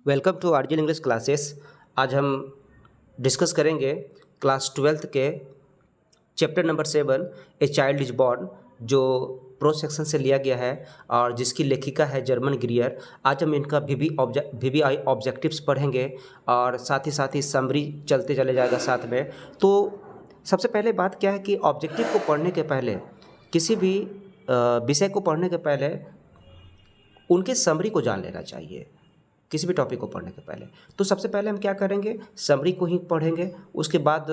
Welcome to RGL English classes. आज हम discuss करेंगे क्लास 12th के chapter number 7 a child is born, जो प्रो सेक्शन से लिया गया है और जिसकी लेखिका है जर्मन ग्रियर। आज हम इनका वीवीआई ऑब्जेक्टिव्स पढ़ेंगे और साथ ही समरी चलते चले जाएगा साथ में। तो सबसे पहले बात क्या है कि ऑब्जेक्टिव को पढ़ने के पहले, किसी भी विषय को पढ़ने के पहले उनके समरी को जान लेना चाहिए। किसी भी टॉपिक को पढ़ने के पहले तो सबसे पहले हम क्या करेंगे, समरी को ही पढ़ेंगे। उसके बाद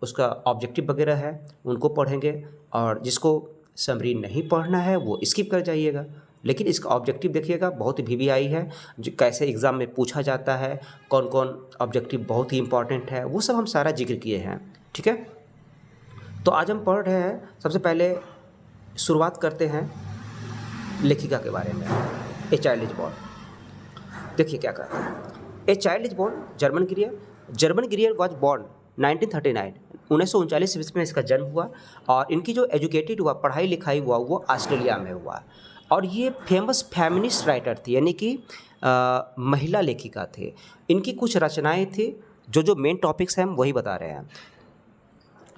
उसका ऑब्जेक्टिव वगैरह है उनको पढ़ेंगे, और जिसको समरी नहीं पढ़ना है वो स्किप कर जाइएगा। लेकिन इसका ऑब्जेक्टिव देखिएगा, बहुत ही वीवीआई है, जो कैसे एग्ज़ाम में पूछा जाता है, कौन कौन ऑब्जेक्टिव बहुत ही इंपॉर्टेंट है, वो सब हम सारा जिक्र किए हैं। ठीक है, तो आज हम पढ़ रहे हैं। सबसे पहले शुरुआत करते हैं लेखिका के बारे में। ए चाइल्ड इज बॉर्न, देखिए क्या कहता है। ए child is born, German ग्रियर was born 1939, 1939 ईस्वी में इसका जन्म हुआ। और इनकी जो एजुकेटेड हुआ, पढ़ाई लिखाई हुआ, वो ऑस्ट्रेलिया में हुआ। और ये फेमस फेमिनिस्ट राइटर थी, यानी कि महिला लेखिका थे। इनकी कुछ रचनाएं थी, जो मेन टॉपिक्स हैं हम वही बता रहे हैं।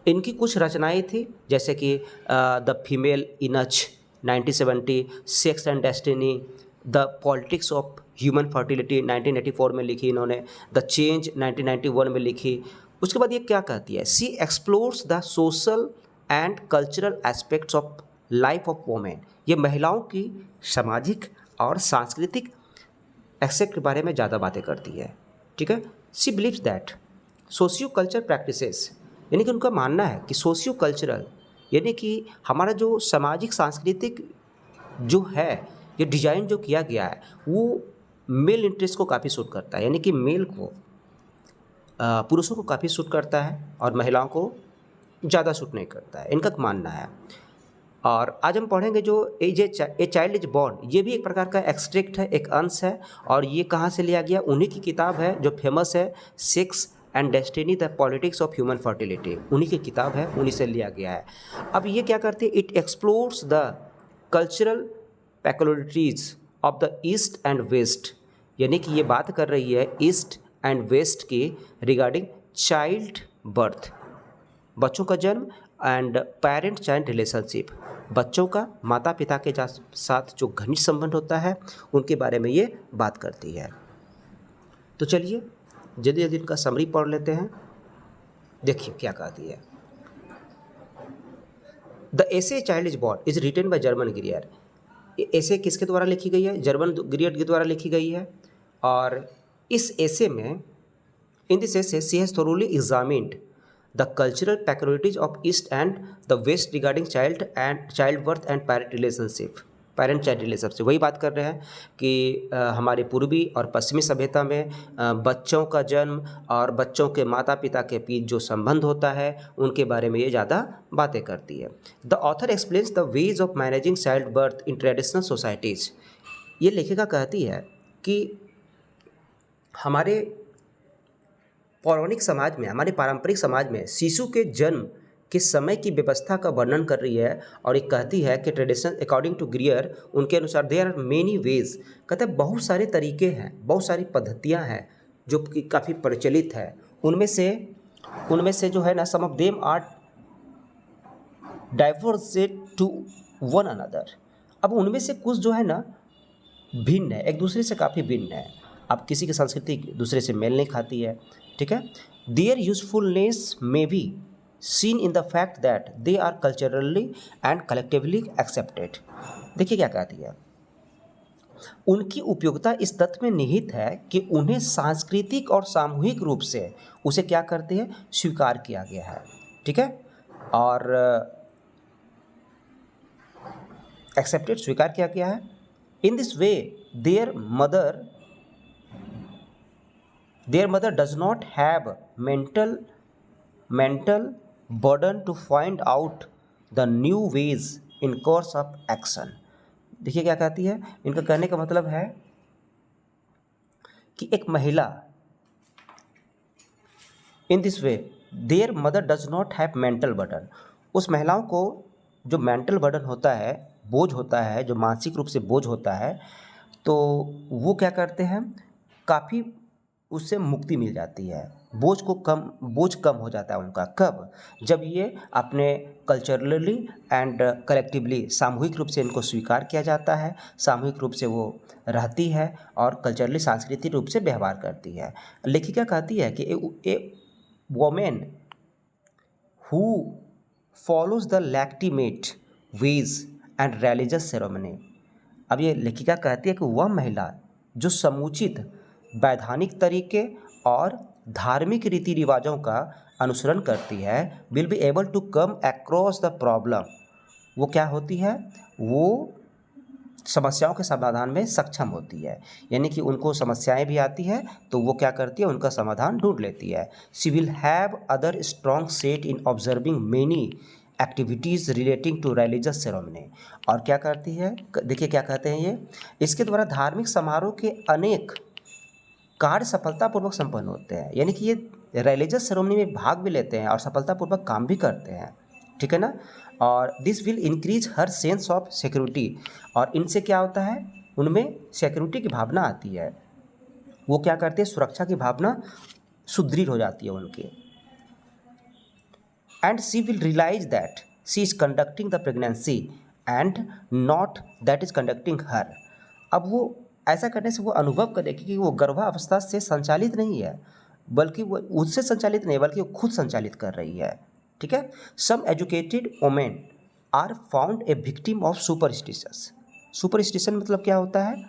इनकी कुछ रचनाएं थी जैसे कि the female eunuch 1970, sex and destiny, the politics of human fertility 1984 में लिखी इन्होंने, द चेंज 1991 में लिखी। उसके बाद ये क्या कहती है, she explores the social and cultural aspects of life of women. ये महिलाओं की सामाजिक और सांस्कृतिक एस्पेक्ट के बारे में ज़्यादा बातें करती है। ठीक है, she believes that socio culture practices, यानी कि उनका मानना है कि सोशियो कल्चरल यानी कि हमारा जो सामाजिक सांस्कृतिक जो है, ये डिज़ाइन जो किया गया है वो मेल इंटरेस्ट को काफ़ी सूट करता है, यानी कि मेल को, पुरुषों को काफ़ी सूट करता है और महिलाओं को ज़्यादा सूट नहीं करता है, इनका मानना है। और आज हम पढ़ेंगे जो ए चाइल्ड इज बॉर्न, ये भी एक प्रकार का एक्सट्रैक्ट है, एक अंश है। और ये कहाँ से लिया गया, उन्हीं की किताब है जो फेमस है, sex and destiny the politics of human fertility, उन्हीं की किताब है, उन्हीं से लिया गया है। अब ये क्या करती है, it explores the cultural peculiarities of the east and west, यानी कि ये बात कर रही है ईस्ट एंड वेस्ट की रिगार्डिंग चाइल्ड बर्थ, बच्चों का जन्म, एंड पेरेंट चाइल्ड रिलेशनशिप, बच्चों का माता पिता के साथ जो घनिष्ठ संबंध होता है उनके बारे में ये बात करती है। तो चलिए जल्दी जल्दी इनका समरी पढ़ लेते हैं। देखिए क्या कहती है। The essay child is born is written by Germaine Greer. Essay किसके द्वारा लिखी गई है, जर्मन ग्रियर के द्वारा लिखी गई है। और इस एसे में, in this essay she has thoroughly examined the cultural peculiarities of east and the west regarding child birth and parent child relationship. वही बात कर रहे हैं कि हमारे पूर्वी और पश्चिमी सभ्यता में बच्चों का जन्म और बच्चों के माता पिता के बीच जो संबंध होता है उनके बारे में ये ज़्यादा बातें करती है। The author explains the ways of managing child birth in traditional societies. ये लेखिका कहती है कि हमारे पौराणिक समाज में, हमारे पारंपरिक समाज में शिशु के जन्म के समय की व्यवस्था का वर्णन कर रही है। और एक कहती है कि ट्रेडिशन अकॉर्डिंग टू ग्रियर, उनके अनुसार देयर आर मेनी वेज, कहते हैं बहुत सारे तरीके हैं, बहुत सारी पद्धतियां हैं जो कि काफ़ी प्रचलित है। उनमें से जो है ना, some of them are divorced to one another. अब उनमें से कुछ जो है ना भिन्न है, एक दूसरे से काफ़ी भिन्न है। अब किसी की संस्कृति दूसरे से मेल नहीं खाती है। ठीक है, their usefulness may be seen in the fact that they are culturally and collectively accepted. देखिए क्या कहती है, उनकी उपयोगिता इस तथ्य में निहित है कि उन्हें सांस्कृतिक और सामूहिक रूप से उसे क्या करते हैं, स्वीकार किया गया है। ठीक है, और एक्सेप्टेड, स्वीकार किया गया है। In this way their mother does not have mental burden to find out the new ways in course of action। देखिए क्या कहती है, इनका कहने का मतलब है कि एक महिला, इन this way there mother does not have mental burden, उस महिलाओं को जो मेंटल बर्डन होता है, बोझ होता है, जो मानसिक रूप से बोझ होता है, तो वो क्या करते हैं, काफ़ी उससे मुक्ति मिल जाती है, बोझ कम हो जाता है उनका। कब? जब ये अपने कल्चरली एंड कलेक्टिवली सामूहिक रूप से इनको स्वीकार किया जाता है, सामूहिक रूप से वो रहती है और कल्चरली सांस्कृतिक रूप से व्यवहार करती है। लेखिका कहती है कि a women who follows the legitimate ways and religious ceremony. अब ये लेखिका कहती है कि वह महिला जो समुचित वैधानिक तरीके और धार्मिक रीति रिवाजों का अनुसरण करती है, will be able to come across the problem. वो क्या होती है? वो समस्याओं के समाधान में सक्षम होती है, यानी कि उनको समस्याएं भी आती है तो वो क्या करती है, उनका समाधान ढूंढ लेती है। She will have other strong set in observing many activities relating to religious ceremony. और क्या करती है, देखिए क्या कहते हैं ये, इसके द्वारा धार्मिक समारोह के अनेक कार्य सफलतापूर्वक संपन्न होते हैं, यानी कि ये रिलीजियस सेरेमनी में भाग भी लेते हैं और सफलतापूर्वक काम भी करते हैं, ठीक है ना। और this will increase her sense of security, और इनसे क्या होता है, उनमें सिक्योरिटी की भावना आती है। वो क्या करते हैं, सुरक्षा की भावना सुदृढ़ हो जाती है उनकी। And she will realise that she is conducting the pregnancy and not that is conducting her. अब वो ऐसा करने से वो अनुभव करेगी कि वो गर्भावस्था से संचालित नहीं है, बल्कि वो उससे संचालित नहीं, बल्कि वो खुद संचालित कर रही है, ठीक है। Some educated women are found a victim of superstitions. Superstition मतलब क्या होता है,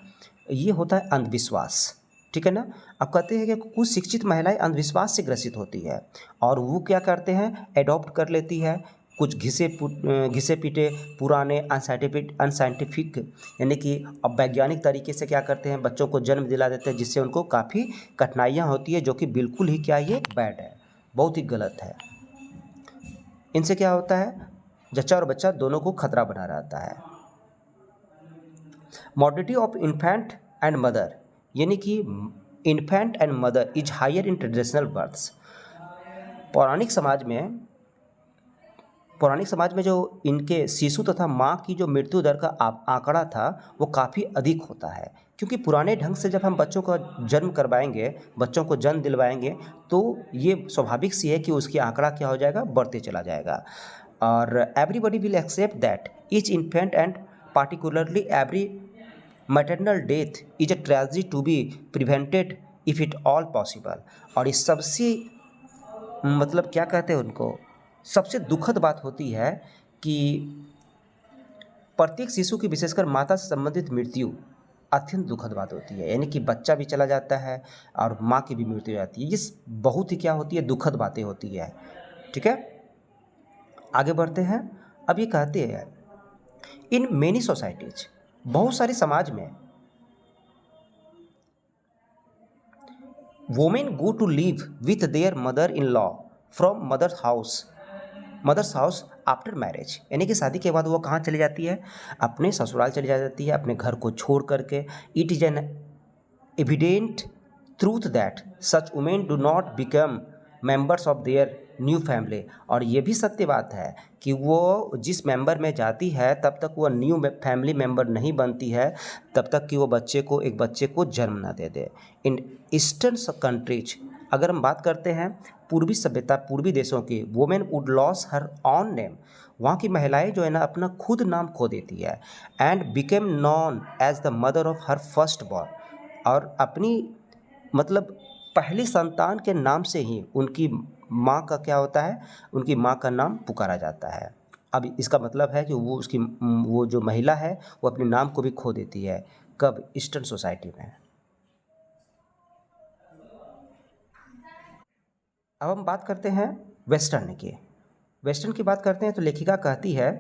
ये होता है अंधविश्वास, ठीक है ना। अब कहते हैं कि कुछ शिक्षित महिलाएं अंधविश्वास से ग्रसित होती है और वो क्या करते हैं, एडॉप्ट कर लेती है कुछ घिसे पीटे पुराने अनसाइंटिफिक यानी कि अब वैज्ञानिक तरीके से क्या करते हैं, बच्चों को जन्म दिला देते हैं, जिससे उनको काफ़ी कठिनाइयाँ होती है, जो कि बिल्कुल ही क्या, ये बैड है, बहुत ही गलत है। इनसे क्या होता है, जच्चा और बच्चा दोनों को खतरा बना रहता है। Mortality of infant and mother, यानी कि infant and mother is higher in traditional births. पौराणिक समाज में जो इनके शिशु तथा माँ की जो मृत्यु दर का आंकड़ा था वो काफ़ी अधिक होता है, क्योंकि पुराने ढंग से जब हम बच्चों का जन्म करवाएंगे, बच्चों को जन्म दिलवाएंगे, तो ये स्वाभाविक सी है कि उसकी आंकड़ा क्या हो जाएगा, बढ़ते चला जाएगा। और everybody will accept that each infant and particularly every maternal death is a tragedy to be prevented if it all possible. और इस सबसे मतलब क्या कहते हैं उनको, सबसे दुखद बात होती है कि प्रत्येक शिशु की, विशेषकर माता से संबंधित मृत्यु अत्यंत दुखद बात होती है, यानी कि बच्चा भी चला जाता है और माँ की भी मृत्यु हो जाती है। ये बहुत ही क्या होती है, दुखद बातें होती है, ठीक है। आगे बढ़ते हैं। अब ये कहते हैं इन मेनी सोसाइटीज, बहुत सारी समाज में women go to live with their mother in law from mother's house after marriage, यानी कि शादी के बाद वो कहाँ चली जाती है, अपने ससुराल चली जाती है, अपने घर को छोड़ करके। It is an evident truth that such women do not become members of their new family. और ये भी सत्य बात है कि वो जिस मेंबर में जाती है तब तक वो न्यू फैमिली मेंबर नहीं बनती है, तब तक कि वो एक बच्चे को जन्म ना दे दे। इन ईस्टर्न कंट्रीज, अगर हम बात करते हैं पूर्वी सभ्यता, पूर्वी देशों की, women would loss her own name, वहाँ की महिलाएं जो है ना अपना खुद नाम खो देती है, and became known as the mother of her first born, और अपनी मतलब पहली संतान के नाम से ही उनकी माँ का क्या होता है, उनकी माँ का नाम पुकारा जाता है। अब इसका मतलब है कि वो जो महिला है वो अपने नाम को भी खो देती है। कब? ईस्टर्न सोसाइटी में। अब हम बात करते हैं वेस्टर्न की। वेस्टर्न की बात करते हैं तो लेखिका कहती है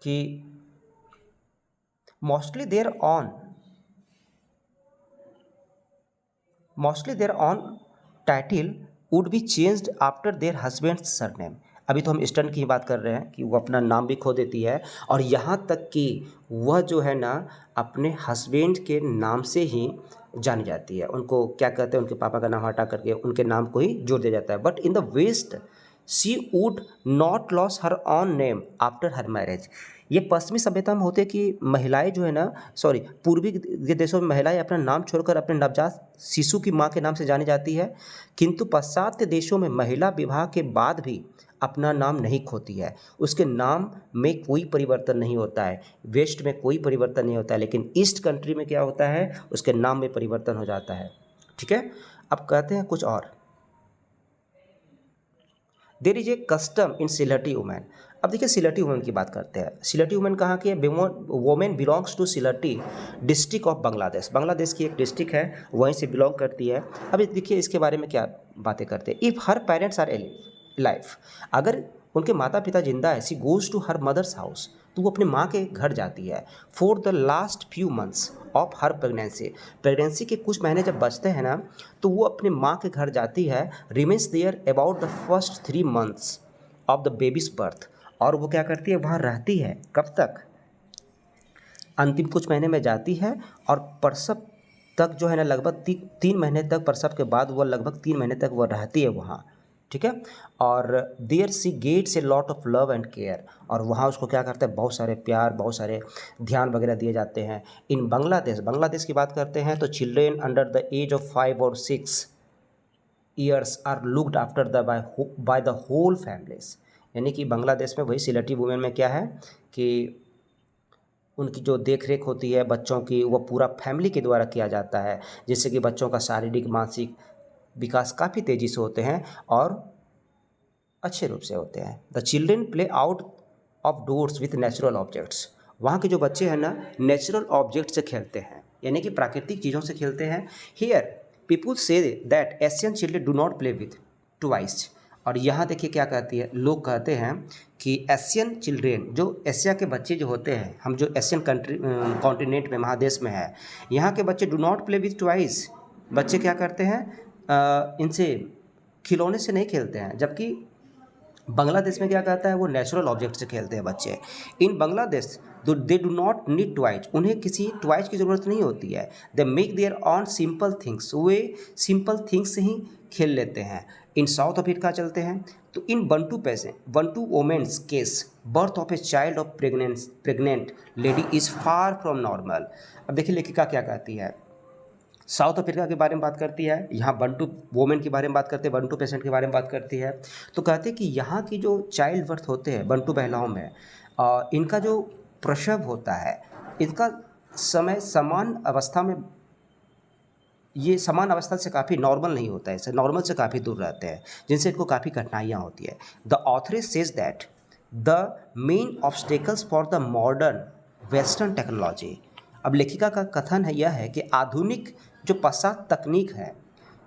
कि mostly their own title would be changed after their husband's surname. अभी तो हम ईस्टर्न की बात कर रहे हैं कि वो अपना नाम भी खो देती है, और यहाँ तक कि वह जो है ना अपने हस्बैंड के नाम से ही जानी जाती है। उनको क्या कहते हैं, उनके पापा का नाम हटा करके उनके नाम को ही जोड़ दिया जाता है। But in the west she would not lose her own name after her marriage, ये पश्चिमी सभ्यता में होते कि महिलाएं जो है ना, पूर्वी के देशों में महिलाएं अपना नाम छोड़कर अपने नवजात शिशु की माँ के नाम से जानी जाती है, किंतु पाश्चात्य देशों में महिला विवाह के बाद भी अपना नाम नहीं खोती है, उसके नाम में कोई परिवर्तन नहीं होता है। वेस्ट में कोई परिवर्तन नहीं होता है, लेकिन ईस्ट कंट्री में क्या होता है, उसके नाम में परिवर्तन हो जाता है। ठीक है, अब कहते हैं कुछ और। There is a custom in Sylheti women. अब देखिए सिलहटी वुमेन की बात करते हैं। सिलहटी वुमेन कहाँ की है? Women belongs to Sylheti district of Bangladesh. Bangladesh की एक डिस्ट्रिक्ट है, वहीं से बिलोंग करती है। अब देखिए इसके बारे में क्या बातें करते हैं। If her parents are life, अगर उनके माता पिता जिंदा है, she goes to her mother's house, तो वो अपने माँ के घर जाती है। For the last few months of her pregnancy के कुछ महीने जब बचते हैं ना, तो वो अपने माँ के घर जाती है। Remains there about the first 3 months of the baby's birth, और वो क्या करती है, वहाँ रहती है। कब तक? अंतिम कुछ महीने में जाती है, और प्रसव तक जो है ना, लगभग 3 महीने तक, प्रसव के बाद वो लगभग 3 महीने तक वो रहती है वहाँ। ठीक है, और there she gets a lot of love and care, और वहाँ उसको क्या करते हैं, बहुत सारे प्यार, बहुत सारे ध्यान वगैरह दिए जाते हैं। इन बांग्लादेश की बात करते हैं तो children under the age of 5 और 6 years are looked after the by the whole families. यानी कि बांग्लादेश में, वही सिलहटी वुमेन में क्या है कि उनकी जो देख रेख होती है बच्चों की, वो पूरा फैमिली के द्वारा किया जाता है, जिससे कि बच्चों का शारीरिक मानसिक विकास काफ़ी तेज़ी से होते हैं और अच्छे रूप से होते हैं। The children play out of doors with natural objects. वहाँ के जो बच्चे हैं ना, नेचुरल ऑब्जेक्ट से खेलते हैं, यानी कि प्राकृतिक चीज़ों से खेलते हैं। Here people say that Asian children do not play with twice. और यहाँ देखिए क्या कहती है, लोग कहते हैं कि एशियन चिल्ड्रेन, जो एशिया के बच्चे जो होते हैं, हम जो एशियन कंट्री कॉन्टिनेंट में, महादेश में है, यहाँ के बच्चे do not play with twice. बच्चे क्या करते हैं, इनसे खिलौने से नहीं खेलते हैं। जबकि बांग्लादेश में क्या कहता है, वो नेचुरल ऑब्जेक्ट से खेलते हैं बच्चे। In Bangladesh they do not need toys, उन्हें किसी ट्वाइज की ज़रूरत नहीं होती है। They make their own simple things, वे सिंपल थिंग्स से ही खेल लेते हैं। इन साउथ अफ्रीका चलते हैं तो in Bantu women's case birth of a child of pregnant lady is far from normal. अब देखिए लेखिका क्या कहती है, साउथ अफ्रीका के बारे में बात करती है, यहाँ बंटू वोमेन के बारे में बात करते हैं, बंटू पेशेंट के बारे में बात करती है। तो कहते हैं कि यहाँ की जो चाइल्ड बर्थ होते हैं बंटू महिलाओं में, इनका जो प्रसव होता है, इनका समय समान अवस्था में, ये समान अवस्था से काफ़ी नॉर्मल नहीं होता है, इससे नॉर्मल से काफ़ी दूर रहते हैं, जिनसे इनको काफ़ी कठिनाइयाँ होती है। The authoress says that the main obstacles for the modern western technology. अब लेखिका का कथन है, यह है कि आधुनिक जो पाश्चात्य तकनीक है,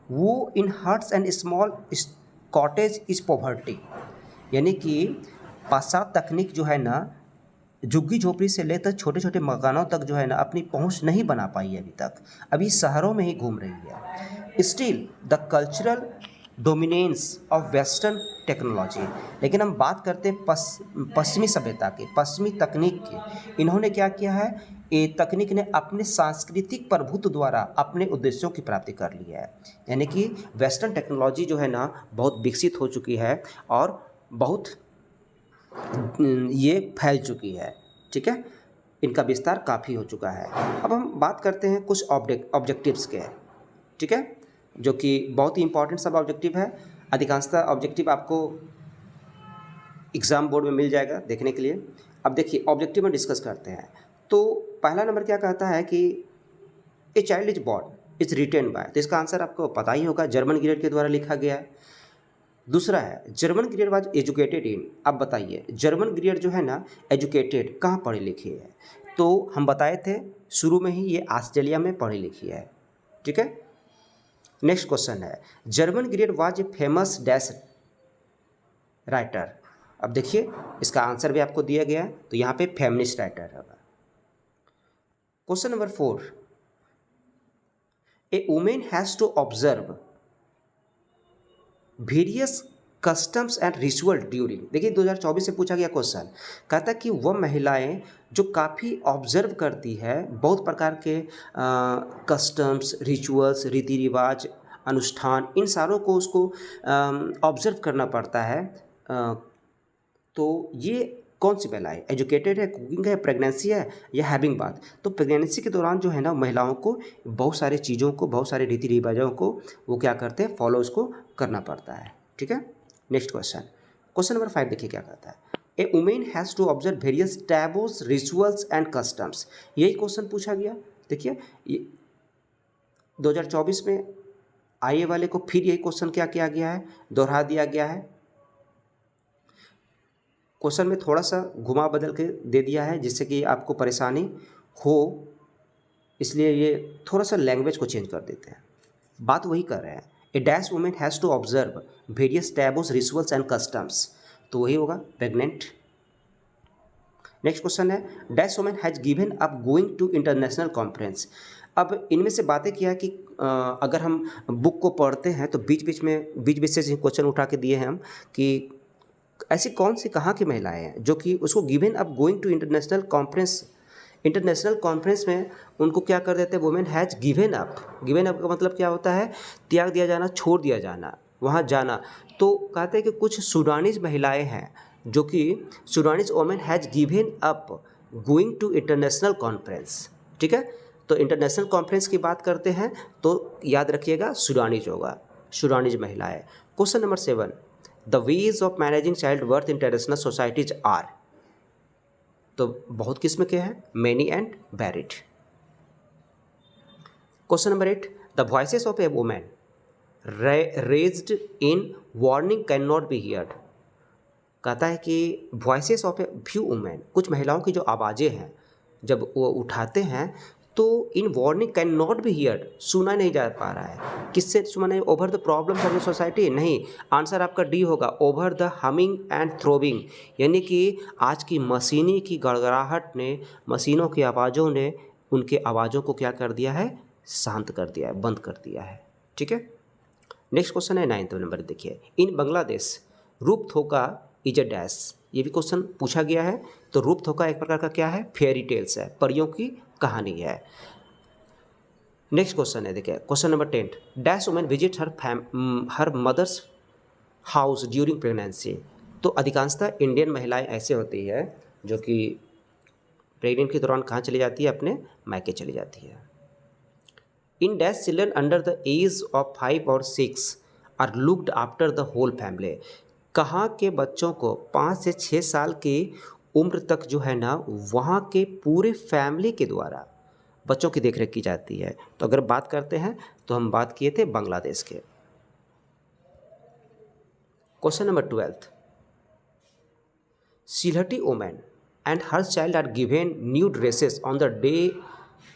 वो in huts and small cottage is poverty. यानी कि पाश्चात्य तकनीक जो है ना, झुग्गी झोपड़ी से लेकर छोटे छोटे मकानों तक जो है ना, अपनी पहुंच नहीं बना पाई है अभी तक, अभी शहरों में ही घूम रही है। Still the cultural dominance of western technology. लेकिन हम बात करते हैं पश्चिमी सभ्यता की, पश्चिमी तकनीक की। इन्होंने क्या किया है, ये तकनीक ने अपने सांस्कृतिक प्रभुत्व द्वारा अपने उद्देश्यों की प्राप्ति कर ली है। यानी कि वेस्टर्न टेक्नोलॉजी जो है ना, बहुत विकसित हो चुकी है और बहुत ये फैल चुकी है। ठीक है, इनका विस्तार काफ़ी हो चुका है। अब हम बात करते हैं कुछ ऑब्जेक्टिव्स के। ठीक है, जो कि बहुत ही इंपॉर्टेंट सब ऑब्जेक्टिव है। अधिकांशतः ऑब्जेक्टिव आपको एग्ज़ाम बोर्ड में मिल जाएगा देखने के लिए। अब देखिए ऑब्जेक्टिव में डिस्कस करते हैं। तो पहला नंबर क्या कहता है कि ए child is born is written by, तो इसका आंसर आपको पता ही होगा, जर्मन ग्रेड के द्वारा लिखा गया है। दूसरा है जर्मन ग्रेड वाज एजुकेटेड इन। अब बताइए जर्मन ग्रेड जो है ना, एजुकेटेड कहाँ पढ़ी लिखी है? तो हम बताए थे शुरू में ही, ये ऑस्ट्रेलिया में पढ़ी लिखी है। ठीक है, नेक्स्ट क्वेश्चन है German grade was a famous dash writer. अब देखिए इसका आंसर भी आपको दिया गया है, तो यहाँ पे फेमिनिस्ट राइटर होगा। Question number 4, a women has to observe various customs and ritual during. देखिए 2024 से पूछा गया क्वेश्चन, कहता है कि वह महिलाएं जो काफ़ी ऑब्जर्व करती है बहुत प्रकार के कस्टम्स, रिचुअल्स, रीति रिवाज, अनुष्ठान, इन सारों को उसको ऑब्जर्व करना पड़ता है। तो ये कौन सी महिलाएं, एजुकेटेड है, कुकिंग है, प्रेगनेंसी है या हैविंग बात। तो प्रेगनेंसी के दौरान जो है ना महिलाओं को बहुत सारी चीज़ों को, बहुत सारे रीति रिवाजों को वो क्या करते हैं, फॉलो उसको करना पड़ता है। ठीक है, नेक्स्ट क्वेश्चन, क्वेश्चन नंबर 5 देखिए क्या कहता है। A women has to observe various taboos, rituals and customs. यही क्वेश्चन पूछा गया। देखिए ये 2024 में आईए वाले को फिर यही क्वेश्चन क्या किया गया है, दोहरा दिया गया है। क्वेश्चन में थोड़ा सा घुमा बदल के दे दिया है जिससे कि आपको परेशानी हो, इसलिए ये थोड़ा सा लैंग्वेज को चेंज कर देते हैं। बात वही कर रहे हैं। A dash women has to observe various taboos, rituals and customs, तो वही होगा प्रेग्नेंट। नेक्स्ट क्वेश्चन है, dash women has given up going to international conference. अब इनमें से बातें क्या है कि अगर हम बुक को पढ़ते हैं तो बीच बीच से क्वेश्चन उठा के दिए हैं हम कि ऐसी कौन सी कहाँ की महिलाएं हैं जो कि उसको given up going to international conference, international conference में उनको क्या कर देते हैं, women has given up. Given up का मतलब क्या होता है, त्याग दिया जाना, छोड़ दिया जाना, वहाँ जाना। तो कहते हैं कि कुछ सूडानीज महिलाएं हैं जो कि Sudanese women has given up going to international conference. ठीक है, तो इंटरनेशनल कॉन्फ्रेंस की बात करते हैं तो याद रखिएगा सूडानीज होगा, सूडानीज महिलाएं। Question number 7, the ways of managing child birth in traditional societies are. तो बहुत किस्म के हैं, many and varied. Question number 8, the voices of a women raised in warning can not be heard. कहता है कि voices of a few women, कुछ महिलाओं की जो आवाज़ें हैं जब वो उठाते हैं तो in warning can not be heard, सुना नहीं जा पा रहा है। किससे सुना नहीं, over the problems of the society, नहीं, आंसर आपका डी होगा, over the humming and throbbing. यानी कि आज की मशीनी की गड़गड़ाहट ने, मशीनों की आवाज़ों ने उनके आवाज़ों को क्या कर दिया है, शांत कर दिया है, बंद कर दिया है। ठीक है, नेक्स्ट क्वेश्चन है 9th नंबर देखिए, इन बांग्लादेश रूप थोका इज ए डैश। ये भी क्वेश्चन पूछा गया है। तो रूप थोका एक प्रकार का क्या है, फेयरी टेल्स है, परियों की कहानी है। नेक्स्ट क्वेश्चन है देखिए, question number 10, dash women visit her mother's house during pregnancy. तो अधिकांशतः इंडियन महिलाएं ऐसे होती है जो कि प्रेगनेंट के दौरान कहाँ चली जाती है, अपने मायके चली जाती है। In dash children under the age of 5 और 6 are looked after the whole family. कहाँ के बच्चों को 5 से 6 साल की उम्र तक जो है ना वहाँ के पूरे फैमिली के द्वारा बच्चों की देखरेख की जाती है। तो अगर बात करते हैं तो हम बात किए थे बांग्लादेश के। Question number 12, Sylheti women and her child are given new dresses on the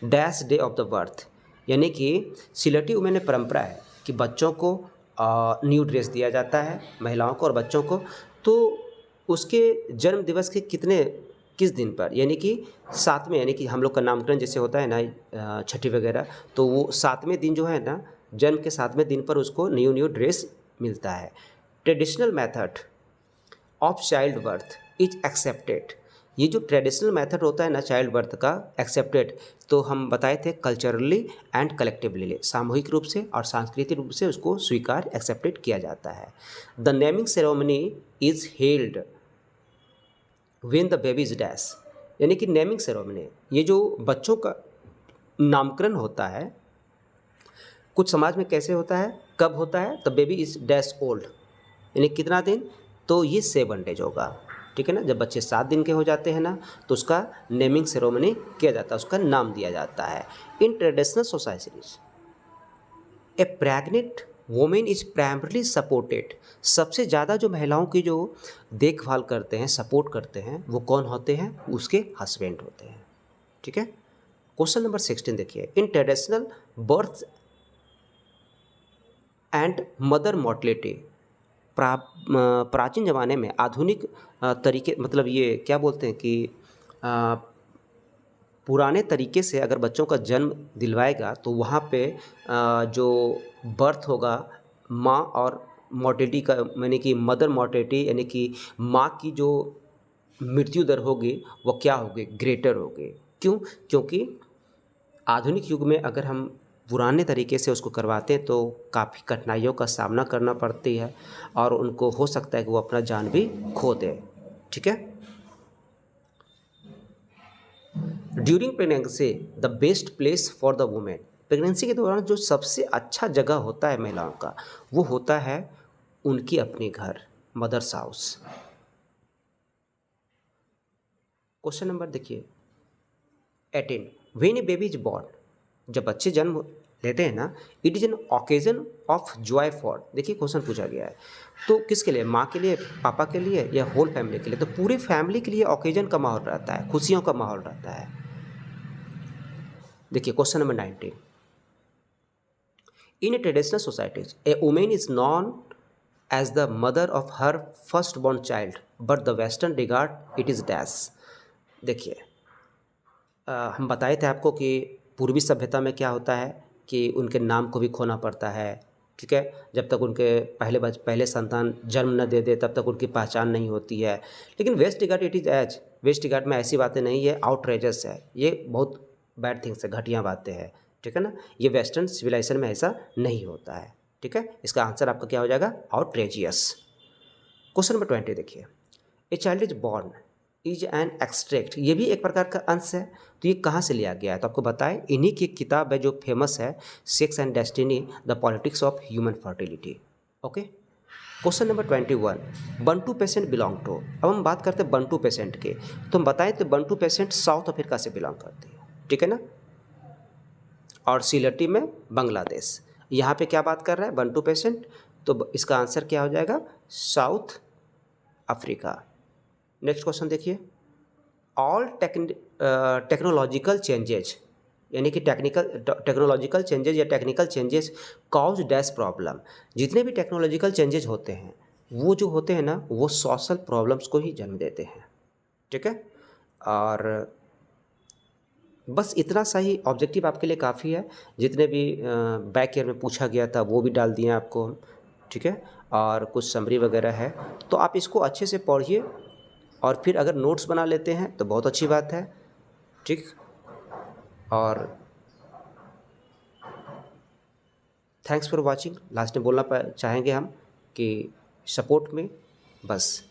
dash day of the birth. यानी कि सिलहटी वुमेन में परंपरा है कि बच्चों को न्यू ड्रेस दिया जाता है, महिलाओं को और बच्चों को। तो उसके जन्म दिवस के किस दिन पर, यानी कि 7वें, यानी कि हम लोग का नामकरण जैसे होता है ना छठी वगैरह, तो वो 7वें दिन जो है ना, जन्म के 7वें दिन पर उसको न्यू ड्रेस मिलता है। Traditional method of child birth is accepted. ये जो ट्रेडिशनल मेथड होता है ना चाइल्ड बर्थ का, एक्सेप्टेड, तो हम बताए थे कल्चरली एंड कलेक्टिवली, सामूहिक रूप से और सांस्कृतिक रूप से उसको स्वीकार, एक्सेप्टेड किया जाता है। The naming ceremony is held when the baby is dash. यानी कि नेमिंग सेरेमनी, ये जो बच्चों का नामकरण होता है कुछ समाज में कैसे होता है, कब होता है, the baby is dash old, यानी कितना दिन, तो ये 7 डेज होगा। ठीक है ना, जब बच्चे 7 दिन के हो जाते हैं ना तो उसका नेमिंग सेरेमनी किया जाता है, उसका नाम दिया जाता है। इन traditional societies A pregnant women is primarily supported. सबसे ज़्यादा जो महिलाओं की जो देखभाल करते हैं, सपोर्ट करते हैं, वो कौन होते हैं, उसके हस्बैंड होते हैं। ठीक है, क्वेश्चन नंबर 16 देखिए, in traditional birth and mother mortality. प्राचीन ज़माने में आधुनिक तरीके, मतलब ये क्या बोलते हैं कि पुराने तरीके से अगर बच्चों का जन्म दिलवाएगा तो वहाँ पे जो बर्थ होगा माँ और मोर्टेलिटी का, यानी कि मदर मोर्टेलिटी, यानी कि माँ की जो मृत्यु दर होगी वो क्या होगी, ग्रेटर होगी। क्यों? क्योंकि आधुनिक युग में अगर हम पुराने तरीके से उसको करवाते हैं तो काफ़ी कठिनाइयों का सामना करना पड़ती है और उनको हो सकता है कि वो अपना जान भी खो दे। ठीक है, during pregnancy the best place for the women, pregnancy के दौरान जो सबसे अच्छा जगह होता है महिलाओं का, वो होता है उनकी अपने घर, मदर्स हाउस। क्वेश्चन नंबर देखिए 18, when A baby is born, जब बच्चे जन्म लेते हैं ना, it is an occasion of Joy for, देखिए क्वेश्चन पूछा गया है तो किसके लिए, माँ के लिए, पापा के लिए, या होल फैमिली के लिए, तो पूरे फैमिली के लिए ओकेजन का माहौल रहता है, खुशियों का माहौल रहता है। देखिए question number 19, in a traditional societies a women is known as the mother of her first born child but the western regard it is dash. देखिए हम बताए थे आपको कि पूर्वी सभ्यता में क्या होता है कि उनके नाम को भी खोना पड़ता है, ठीक है, जब तक उनके पहले संतान जन्म न दे दे तब तक उनकी पहचान नहीं होती है। लेकिन west regard it is as, west regard में ऐसी बातें नहीं है, आउटरेजस है, ये बहुत बैड थिंग्स है, घटिया बातें हैं, ठीक है ना, ये वेस्टर्न सिविलाइजेशन में ऐसा नहीं होता है, ठीक है। इसका आंसर आपका क्या हो जाएगा, आउटरेजियस। क्वेश्चन नंबर 20 देखिए, ए child is born is an extract, ये भी एक प्रकार का अंश है, तो ये कहाँ से लिया गया है, तो आपको बताएं इन्हीं की एक किताब है जो फेमस है, sex and destiny the politics of human fertility. Okay, question number 21, Bantu patient belong to, अब हम बात करते हैं बंटू पेशेंट के, तो हम बताएं तो बंटू पेशेंट साउथ अफ्रीका से बिलोंग करते हैं, ठीक है ना, और सीलटी में बांग्लादेश। यहाँ पे क्या बात कर रहा है बंटू पेशेंट, तो इसका आंसर क्या हो जाएगा, साउथ अफ्रीका। नेक्स्ट क्वेश्चन देखिए, ऑल टेक्नोलॉजिकल चेंजेज, यानी कि टेक्नोलॉजिकल चेंजेज या technical changes cause dash problem, जितने भी टेक्नोलॉजिकल चेंजेज होते हैं वो जो होते हैं ना वो सोशल प्रॉब्लम्स को ही जन्म देते हैं, ठीक है। और बस इतना सा ही ऑब्जेक्टिव आपके लिए काफ़ी है, जितने भी बैक ईयर में पूछा गया था वो भी डाल दिए आपको हम, ठीक है, और कुछ समरी वगैरह है, तो आप इसको अच्छे से पढ़िए और फिर अगर नोट्स बना लेते हैं तो बहुत अच्छी बात है, ठीक। और थैंक्स फॉर वाचिंग, लास्ट में बोलना चाहेंगे हम कि सपोर्ट में बस